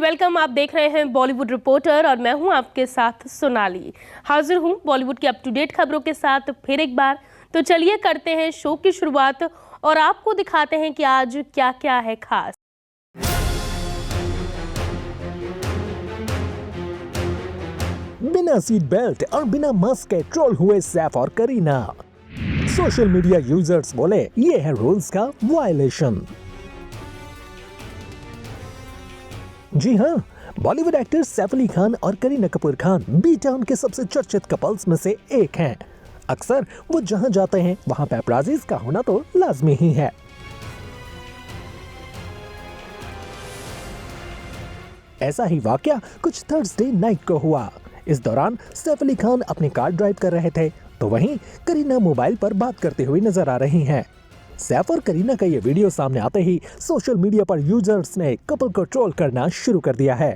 Welcome. आप देख रहे हैं बॉलीवुड रिपोर्टर और मैं हूं आपके साथ सोनाली। हाजिर हूं बॉलीवुड की अप टू डेट खबरों के साथ फिर एक बार। तो चलिए करते हैं शो की शुरुआत और आपको दिखाते हैं कि आज क्या क्या है खास। बिना सीट बेल्ट और बिना मास्क के ट्रोल हुए सैफ और करीना। सोशल मीडिया यूजर्स बोले ये है रूल्स का वायलेशन। जी हाँ, बॉलीवुड एक्टर सैफ अली खान और करीना कपूर खान बी टाउन के सबसे चर्चित कपल्स में से एक हैं। अक्सर वो जहां जाते हैं वहां पैपराजीज का होना तो लाजमी ही है। ऐसा ही वाकया कुछ थर्सडे नाइट को हुआ। इस दौरान सैफ अली खान अपनी कार ड्राइव कर रहे थे तो वहीं करीना मोबाइल पर बात करती हुई नजर आ रही हैं। सैफ और करीना का ये वीडियो सामने आते ही सोशल मीडिया पर यूजर्स ने कपल को ट्रोल करना शुरू कर दिया है।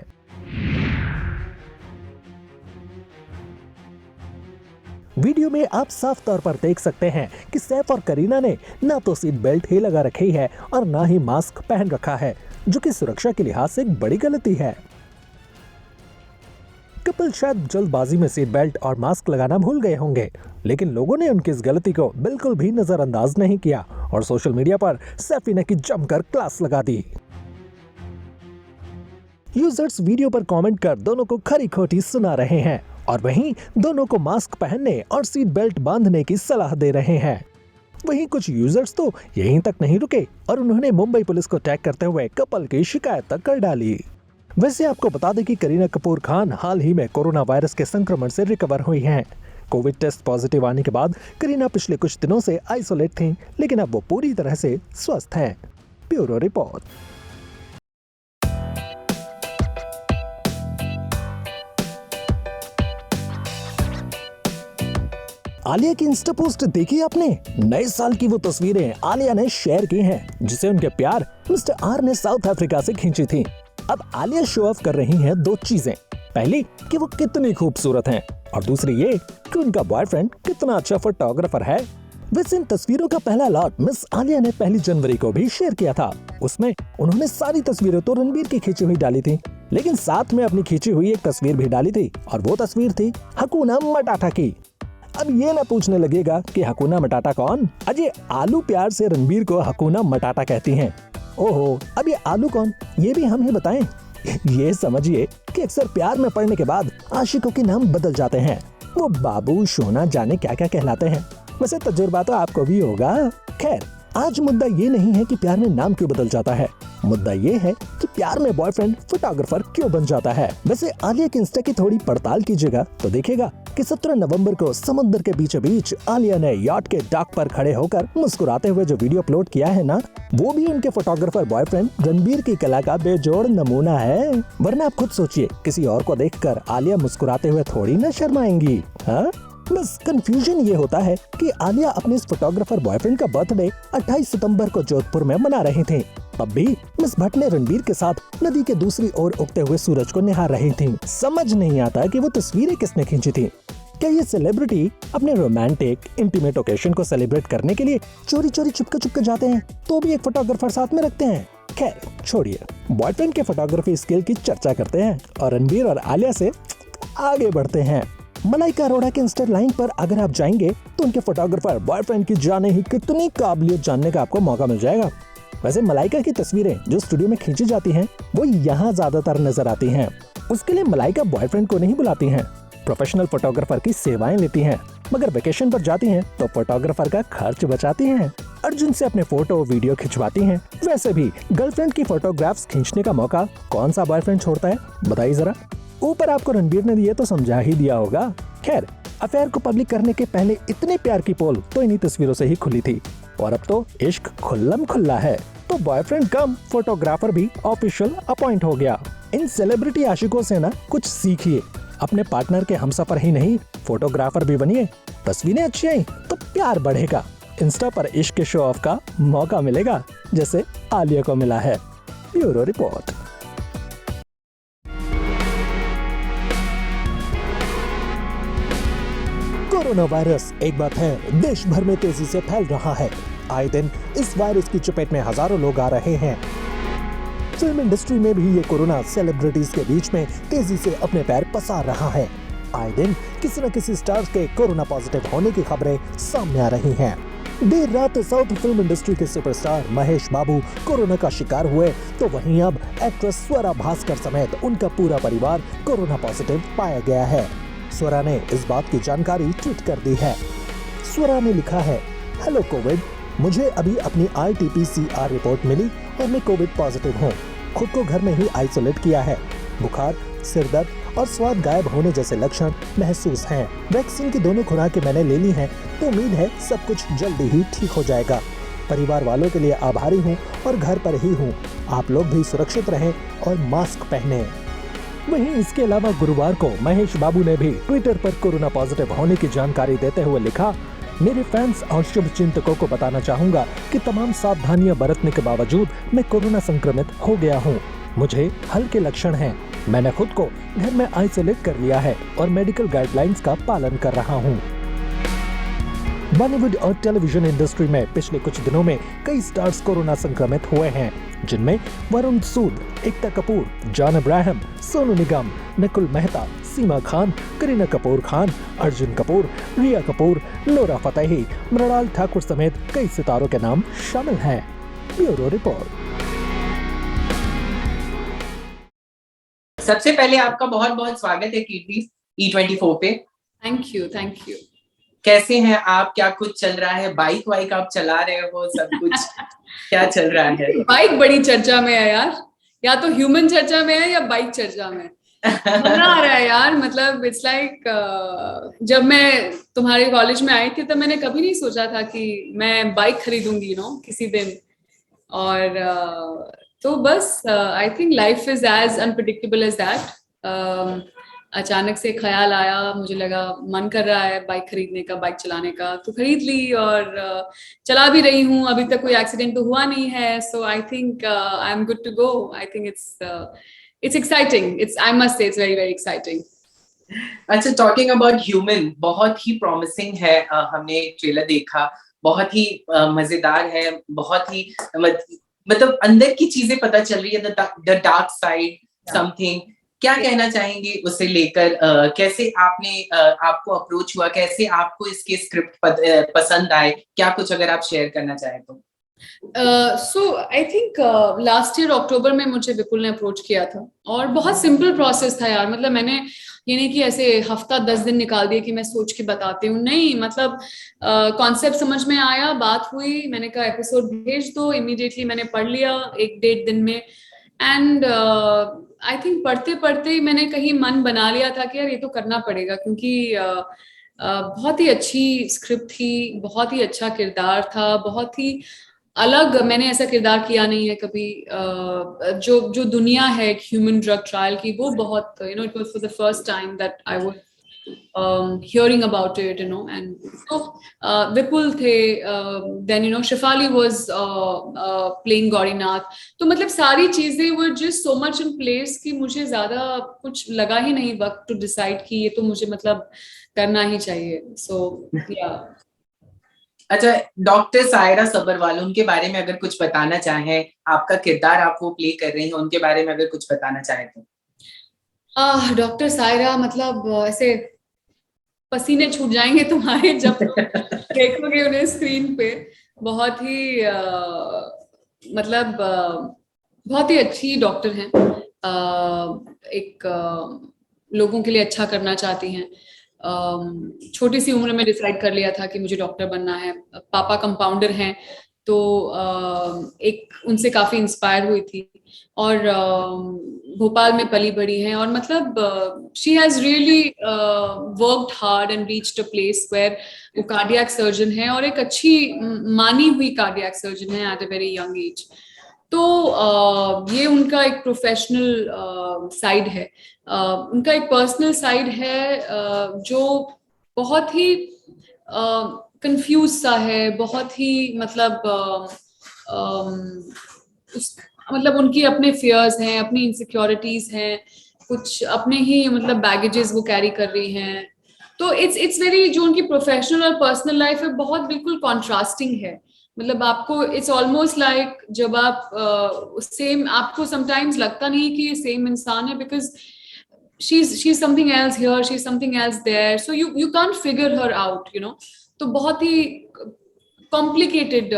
वीडियो में आप साफ तौर पर देख सकते हैं कि सैफ और करीना ने ना तो सीट बेल्ट ही लगा रखी है और ना ही मास्क पहन रखा है, जो कि सुरक्षा के लिहाज से एक बड़ी गलती है। कपल शायद जल्दबाजी में सीट बेल्ट और मास्क लगाना भूल गए होंगे, लेकिन लोगों ने उनकी इस गलती को बिल्कुल भी नजरअंदाज नहीं किया और सोशल मीडिया पर सैफीना की जमकर क्लास लगा दी। यूजर्स वीडियो पर कमेंट कर दोनों को खरी खोटी सुना रहे हैं और वहीं दोनों को मास्क पहनने और सीट बेल्ट बांधने की सलाह दे रहे हैं। वहीं कुछ यूजर्स तो यहीं तक नहीं रुके और उन्होंने मुंबई पुलिस को टैग करते हुए कपल की शिकायत तक कर डाली। वैसे आपको बता दें कि करीना कपूर खान हाल ही में कोरोना वायरस के संक्रमण से रिकवर हुई हैं। कोविड टेस्ट पॉजिटिव आने के बाद करीना पिछले कुछ दिनों से आइसोलेट थीं, लेकिन अब वो पूरी तरह से स्वस्थ हैं। Bureau report. आलिया की इंस्टा पोस्ट देखी आपने? नए साल की वो तस्वीरें आलिया ने शेयर की हैं, जिसे उनके प्यार मिस्टर आर ने साउथ अफ्रीका से खींची थी। अब आलिया शो ऑफ कर रही हैं दो चीजें। पहली कि वो कितनी खूबसूरत हैं और दूसरी ये कि उनका बॉयफ्रेंड कितना अच्छा फोटोग्राफर है। वैसे इन तस्वीरों का पहला लॉट मिस आलिया ने 1 जनवरी को भी शेयर किया था। उसमें उन्होंने सारी तस्वीरें तो रणबीर की खींची हुई डाली थी, लेकिन साथ में अपनी खींची हुई एक तस्वीर भी डाली थी और वो तस्वीर थी हकुना मटाटा की। अब ये ना पूछने लगेगा कि हकुना मटाटा कौन? अजय आलू प्यार से रणबीर को हकुना मटाटा कहती हैं। ओहो, अब ये आलू कौन, ये भी हम ही बताएं? ये समझिए कि अक्सर प्यार में पड़ने के बाद आशिकों के नाम बदल जाते हैं। वो बाबू सोना जाने क्या क्या कहलाते हैं। वैसे तजुर्बा तो आपको भी होगा। खैर, आज मुद्दा ये नहीं है कि प्यार में नाम क्यों बदल जाता है, मुद्दा ये है कि प्यार में बॉयफ्रेंड फोटोग्राफर क्यों बन जाता है। वैसे आलिया के इंस्टा की थोड़ी पड़ताल कीजिएगा तो देखिएगा कि 17 नवंबर को समुद्र के बीचों बीच आलिया ने याट के डॉक पर खड़े होकर मुस्कुराते हुए जो वीडियो अपलोड किया है ना, वो भी उनके फोटोग्राफर बॉयफ्रेंड रणबीर की कला का बेजोड़ नमूना है। वरना आप खुद सोचिए, किसी और को देखकर आलिया मुस्कुराते हुए थोड़ी न शर्माएंगी। हाँ, बस कंफ्यूजन ये होता है कि आलिया अपने इस फोटोग्राफर बॉयफ्रेंड का बर्थडे 28 सितंबर को जोधपुर में मना रही थी। तब भी मिस भट्ट ने रणबीर के साथ नदी के दूसरी ओर उगते हुए सूरज को निहार रही थी। समझ नहीं आता कि वो तस्वीरें किसने खींची थी। क्या ये सेलिब्रिटी अपने रोमांटिक इंटीमेट ओकेशन को सेलिब्रेट करने के लिए चोरी चोरी चुपके जाते हैं तो भी एक फोटोग्राफर साथ में रखते हैं? खैर छोड़िए, बॉयफ्रेंड के फोटोग्राफी स्किल की चर्चा करते हैं और रणबीर और आलिया से आगे बढ़ते हैं। मलाइका अरोड़ा के इंस्टा लाइन पर अगर आप जाएंगे तो उनके फोटोग्राफर बॉयफ्रेंड की जाने ही कितनी काबिलियत जानने का आपको मौका मिल जाएगा। वैसे मलाइका की तस्वीरें जो स्टूडियो में खींची जाती हैं वो यहाँ ज्यादातर नजर आती हैं। उसके लिए मलाइका बॉयफ्रेंड को नहीं बुलाती हैं, प्रोफेशनल फोटोग्राफर की सेवाएं लेती हैं, मगर वेकेशन पर जाती हैं तो फोटोग्राफर का खर्च बचाती हैं। अर्जुन से अपने फोटो वीडियो खिंचवाती हैं। वैसे भी गर्लफ्रेंड की फोटोग्राफ्स खींचने का मौका कौन सा बॉयफ्रेंड छोड़ता है, बताइए जरा। ऊपर आपको रणबीर ने ये तो समझा ही दिया होगा। खैर, अफेयर को पब्लिक करने के पहले इतने प्यार की पोल तो इन्हीं तस्वीरों से ही खुली थी और अब तो इश्क खुल्लम खुल्ला है, तो बॉयफ्रेंड कम फोटोग्राफर भी ऑफिशियल अपॉइंट हो गया। इन सेलिब्रिटी आशिकों से ना कुछ सीखिए, अपने पार्टनर के हमसफर ही नहीं फोटोग्राफर भी बनिए। तस्वीरें अच्छी आई तो प्यार बढ़ेगा, इंस्टा पर इश्क के शो ऑफ का मौका मिलेगा, जैसे आलिया को मिला है। Bureau report. कोरोना वायरस एक बात है, देश भर में तेजी से फैल रहा है। आए दिन इस वायरस की चपेट में हजारों लोग आ रहे हैं। फिल्म इंडस्ट्री में भी ये कोरोना सेलिब्रिटीज के बीच में तेजी से अपने पैर पसार रहा है। आए दिन किसी न किसी स्टार के कोरोना पॉजिटिव होने की खबरें सामने आ रही हैं। देर रात साउथ फिल्म इंडस्ट्री के सुपरस्टार महेश बाबू कोरोना का शिकार हुए, तो वहीं अब एक्ट्रेस स्वरा भास्कर समेत उनका पूरा परिवार कोरोना पॉजिटिव पाया गया है। स्वरा ने इस बात की जानकारी ट्वीट कर दी है। स्वरा ने लिखा है, हेलो कोविड, मुझे अभी अपनी RT-PCR रिपोर्ट मिली और मैं कोविड पॉजिटिव हूँ। खुद को घर में ही आइसोलेट किया है। बुखार, सिर दर्द और स्वाद गायब होने जैसे लक्षण महसूस हैं। वैक्सीन की दोनों खुराकें मैंने ले ली हैं, तो उम्मीद है सब कुछ जल्दी ही ठीक हो जाएगा। परिवार वालों के लिए आभारी हूँ और घर पर ही हूँ। आप लोग भी सुरक्षित रहें और मास्क पहने। वहीं इसके अलावा गुरुवार को महेश बाबू ने भी ट्विटर पर कोरोना पॉजिटिव होने की जानकारी देते हुए लिखा, मेरे फैंस और शुभ चिंतकों को बताना चाहूंगा कि तमाम सावधानियां बरतने के बावजूद मैं कोरोना संक्रमित हो गया हूं। मुझे हल्के लक्षण हैं। मैंने खुद को घर में आइसोलेट कर लिया है और मेडिकल गाइडलाइंस का पालन कर रहा हूं। बॉलीवुड और टेलीविजन इंडस्ट्री में पिछले कुछ दिनों में कई स्टार्स कोरोना संक्रमित हुए हैं, जिनमें वरुण सूद, एकता कपूर, जॉन अब्राहम, सोनू निगम, नकुल मेहता, सीमा खान, करीना कपूर खान, अर्जुन कपूर, रिया कपूर, नोरा फतेही, मृणाल ठाकुर समेत कई सितारों के नाम शामिल हैं। Bureau report. सबसे पहले आपका बहुत बहुत स्वागत है कीर्ति E24 पे। Thank you. कैसे हैं आप? क्या कुछ चल रहा है? बाइक वाइक आप चला रहे हो? सब कुछ क्या चल रहा है? बाइक बड़ी चर्चा में है यार, या तो ह्यूमन चर्चा में है या बाइक चर्चा में। मजा आ रहा है यार, मतलब इट्स लाइक जब मैं तुम्हारे कॉलेज में आई थी तब मैंने कभी नहीं सोचा था कि मैं बाइक खरीदूंगी किसी दिन। और तो बस I think life is as unpredictable as that. अचानक से ख्याल आया, मुझे लगा मन कर रहा है बाइक खरीदने का, बाइक चलाने का, तो खरीद ली और चला भी रही हूँ। अभी तक कोई एक्सीडेंट तो हुआ नहीं है, so I think I am good to go. I think it's exciting. I must say it's very very exciting. अच्छा, टॉकिंग अबाउट ह्यूमन, बहुत ही प्रॉमिसिंग है। हमने ट्रेलर देखा, बहुत ही मजेदार है, बहुत ही मतलब अंदर की चीजें पता चल रही है, द डार्क साइड समथिंग। क्या कहना चाहेंगे उसे लेकर? कैसे आपने आपको अप्रोच हुआ, कैसे आपको इसके स्क्रिप्ट पसंद आए? क्या कुछ अगर आप शेयर करना चाहें तो। सो आई थिंक लास्ट ईयर अक्टूबर में मुझे विपुल ने अप्रोच किया था और बहुत सिंपल प्रोसेस था यार। मतलब मैंने ये नहीं कि ऐसे हफ्ता 10 दिन निकाल दिए कि मैं सोच के बताती हूँ, नहीं। मतलब कॉन्सेप्ट समझ में आया, बात हुई, मैंने कहा एपिसोड भेज दो। इमीडिएटली मैंने पढ़ लिया 1-1.5 दिन में। एंड आई थिंक पढ़ते पढ़ते मैंने कहीं मन बना लिया था कि यार ये तो करना पड़ेगा, क्योंकि बहुत ही अच्छी स्क्रिप्ट थी, बहुत ही अच्छा किरदार था, बहुत ही अलग। मैंने ऐसा किरदार किया नहीं है कभी। जो दुनिया है ह्यूमन ड्रग ट्रायल की, वो बहुत it was for the first time that I was hearing about it, and so Vipul थे, then Shifali was playing Gaurinath. तो मतलब सारी चीजें were just so much in place कि मुझे ज्यादा कुछ लगा ही नहीं वक्त टू डिसाइड कि ये तो मुझे मतलब करना ही चाहिए। सो या अच्छा, डॉक्टर सायरा सबरवाल, उनके बारे में अगर कुछ बताना चाहें, आपका किरदार आप वो प्ले कर रही हैं, उनके बारे में अगर कुछ बताना चाहें तो। डॉक्टर सायरा, मतलब ऐसे पसीने छूट जाएंगे तुम्हारे जब देखोगे उन्हें स्क्रीन पे। बहुत ही मतलब बहुत ही अच्छी डॉक्टर हैं। लोगों के लिए अच्छा करना चाहती हैं। छोटी सी उम्र में डिसाइड कर लिया था कि मुझे डॉक्टर बनना है। पापा कंपाउंडर हैं, तो एक उनसे काफी इंस्पायर हुई थी। और भोपाल में पली बड़ी हैं, और मतलब she has really worked hard and reached a place where वो कार्डियक सर्जन है, और एक अच्छी मानी हुई कार्डियक सर्जन है at a very young age. तो ये उनका एक प्रोफेशनल साइड है। उनका एक पर्सनल साइड है जो बहुत ही कंफ्यूज सा है, बहुत ही मतलब मतलब उनकी अपने फियर्स हैं, अपनी इनसिक्योरिटीज हैं, कुछ अपने ही मतलब बैगेजेस वो कैरी कर रही हैं। तो इट्स वेरी, जो उनकी प्रोफेशनल और पर्सनल लाइफ है बहुत बिल्कुल कॉन्ट्रास्टिंग है। मतलब आपको इट्स ऑलमोस्ट लाइक जब आप सेम आपको समटाइम्स लगता नहीं कि ये सेम इंसान है, because she's something else here, she's something else there, so you can't figure her out, you know. तो बहुत ही कॉम्प्लिकेटेड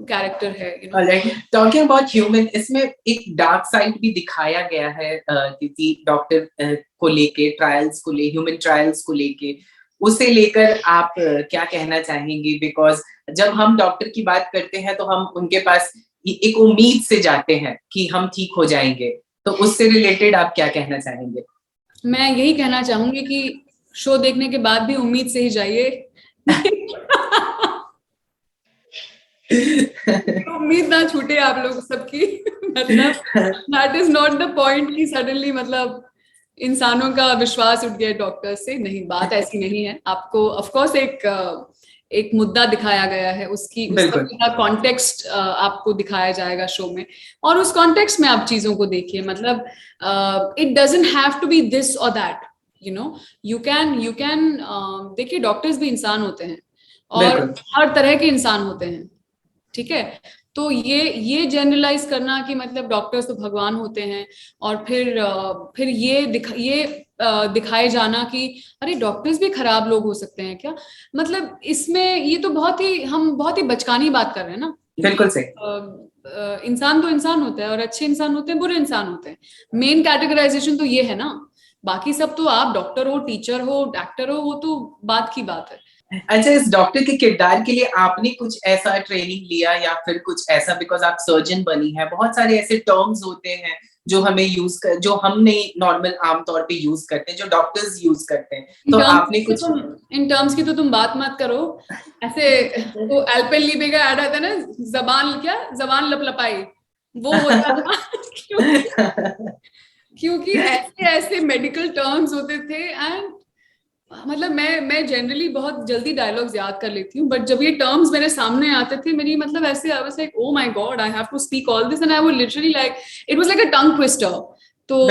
कैरेक्टर है, you know. Alright. Talking about human, इसमें एक डार्क साइड भी दिखाया गया है क्योंकि डॉक्टर को लेके ट्रायल्स को ले ह्यूमन ट्रायल्स को लेके उसे लेकर आप क्या कहना चाहेंगे? बिकॉज जब हम डॉक्टर की बात करते हैं तो हम उनके पास एक उम्मीद से जाते हैं कि हम ठीक हो जाएंगे, तो उससे रिलेटेड आप क्या कहना चाहेंगे? मैं यही कहना चाहूंगी कि शो देखने के बाद भी उम्मीद से ही जाइए. उम्मीद ना छूटे आप लोग सबकी. मतलब that is not the point कि सडनली मतलब इंसानों का विश्वास उठ गया डॉक्टर से. नहीं, बात ऐसी नहीं है. आपको ऑफ कोर्स एक मुद्दा दिखाया गया है, उसका कॉन्टेक्स्ट आपको दिखाया जाएगा शो में, और उस कॉन्टेक्स्ट में आप चीजों को देखिए. मतलब it doesn't have to be this और that, you know. You can देखिए, डॉक्टर्स भी इंसान होते हैं और हर तरह के इंसान होते हैं, ठीक है. तो ये जनरलाइज करना कि मतलब डॉक्टर्स तो भगवान होते हैं, और फिर ये दिखाए जाना कि अरे डॉक्टर्स भी खराब लोग हो सकते हैं क्या, मतलब इसमें ये तो हम बहुत ही बचकानी बात कर रहे हैं ना. बिल्कुल सही. इंसान तो इंसान होता है, और अच्छे इंसान होते हैं, बुरे इंसान होते हैं. मेन कैटेगराइजेशन तो ये है ना. बाकी सब तो आप डॉक्टर हो, टीचर हो, एक्टर हो, वो तो बात की बात है. अच्छा, इस डॉक्टर के किरदार के लिए आपने कुछ ऐसा ट्रेनिंग लिया या फिर कुछ ऐसा, बिकॉज आप सर्जन बनी है, बहुत सारे ऐसे टर्म्स होते हैं जो हमें जो हम नहीं नॉर्मल आमतौर पे यूज करते हैं, जो डॉक्टर्स यूज करते हैं, तो आपने कुछ इन टर्म्स की तो तुम बात मत करो. ऐसे वो एल्पेनलीबे का ऐड आता है ना, जबान लपलपाई, वो होता था. क्योंकि ऐसे मेडिकल टर्म्स होते थे. एंड मतलब मैं जनरली बहुत जल्दी डायलॉग्स याद कर लेती हूँ, बट जब ये टर्म्स मेरे सामने आते थे, मेरी मतलब ऐसे I was like, oh my God, I have to speak all this, and I would literally like, it was like a tongue twister. तो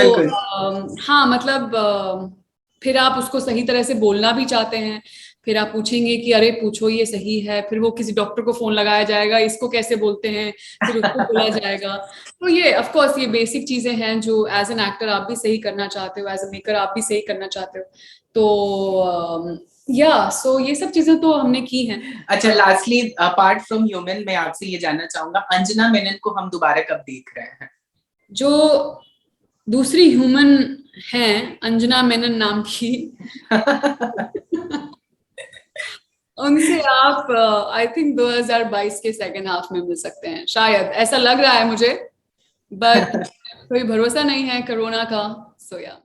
हाँ, मतलब फिर आप उसको सही तरह से बोलना भी चाहते हैं, फिर आप पूछेंगे कि अरे पूछो ये सही है, फिर वो किसी डॉक्टर को फोन लगाया जाएगा, इसको कैसे बोलते हैं, फिर उसको बोला जाएगा. तो ये ऑफ कोर्स ये बेसिक चीजें हैं जो एज एन एक्टर आप भी सही करना चाहते हो, एज अ मेकर आप भी सही करना चाहते हो. तो सो ये सब चीजें तो हमने की हैं. अच्छा, लास्टली अपार्ट फ्रॉम ह्यूमन, मैं आपसे ये जानना चाहूंगा, अंजना मेनन को हम दोबारा कब देख रहे हैं? जो दूसरी ह्यूमन है अंजना मेनन नाम की, उनसे आप आई थिंक 2022 के सेकेंड हाफ में मिल सकते हैं, शायद ऐसा लग रहा है मुझे, बट कोई भरोसा नहीं है कोरोना का. सो या